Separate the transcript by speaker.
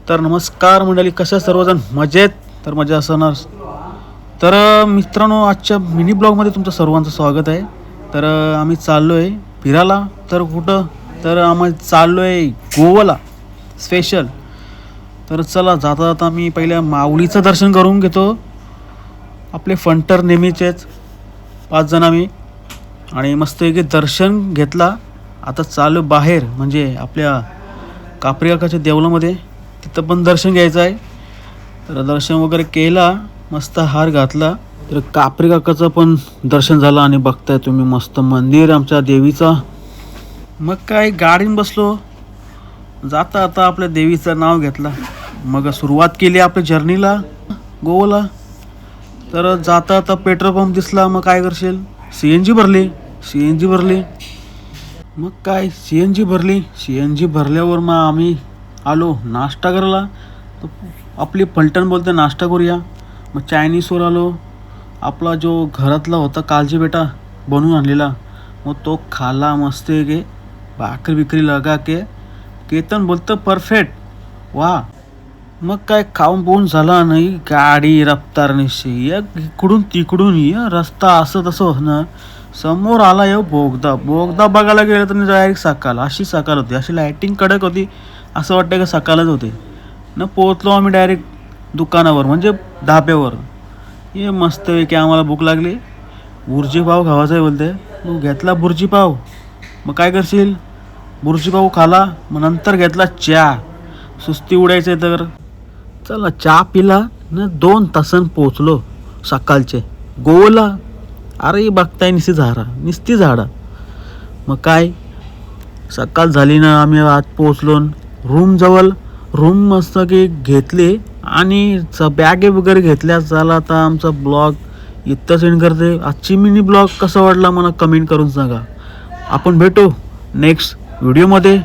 Speaker 1: तर नमस्कार मंडळी, कशा सर्वजण मजेत? तर मजा असणार. तर मित्रांनो, आजच्या मिनी ब्लॉगमध्ये तुमचं सर्वांचं स्वागत आहे. तर आम्ही चाललो आहे फिरायला. तर कुठं? तर आम्ही चाललो आहे गोवाला स्पेशल. तर चला, जाता जाता मी पहिल्या माऊलीचं दर्शन करून घेतो. आपले फंटर नेहमीचेच 5 जण आम्ही, आणि मस्तपैकी दर्शन घेतला. आता चालू बाहेर, म्हणजे आपल्या कापरी काकाच्या देवळामध्ये, तिथं पण दर्शन घ्यायचं आहे. तर दर्शन वगैरे केला, मस्त हार घातला. तर कापरी काकाचं पण दर्शन झालं. आणि बघताय तुम्ही मस्त मंदिर आमच्या देवीचा. मग काय, गाडीन बसलो, जाता आता आपल्या देवीचं नाव घेतला. मग सुरुवात केली आपल्या जर्नीला गोवाला. तर जाता आता पेट्रोल पंप दिसला. मग काय करशील, CNG भरली. मग काय, CNG भरल्यावर मग आम्ही आलो नाश्ता करायला. तर आपली पलटण बोलते नाश्ता करूया. मग चायनीजवर आलो. आपला जो घरातला होता कालजी बेटा बनवून आणलेला, मग तो खाला मस्त के भाकरी बिकरी लगा के. केतन बोलतं परफेक्ट, वा. मग काय, खाऊन पोहून झाला नाही. गाडी रफ्तार निश्चय, इकडून तिकडून रस्ता असं तसं होणं. समोर आला बोगदा बघायला गेलं तर डायरेक्ट सकाळ, अशी सकाळ होती, अशी लायटिंग कडक होती, असं वाटतं का सकाळच होते ना. पोचलो आम्ही डायरेक्ट दुकानावर, म्हणजे धाब्यावर. मस्त की आम्हाला भूक लागली, बुर्जी पाव खावायचा आहे बोलते. मग घेतला बुर्जी पाव. मग काय करशील, बुर्जी पाव खाला. मग नंतर घेतला चहा. सुस्ती उडायचं तर चला चहा पिला ना. 2 तासांनी पोचलो सकाळचे गोवाला. अरे बघताय निस्ती झाडा. मग काय, सकाळ झाली ना, आम्ही आज पोचलो रूम मस्त की घेतली. आणि बॅगे वगैरे घेतल्या. झाला आता आमचा ब्लॉग इथं सेंड करते. आजची मिनी ब्लॉग कसा वाटला मला कमेंट करून सांगा. आपण भेटू नेक्स्ट व्हिडिओमध्ये.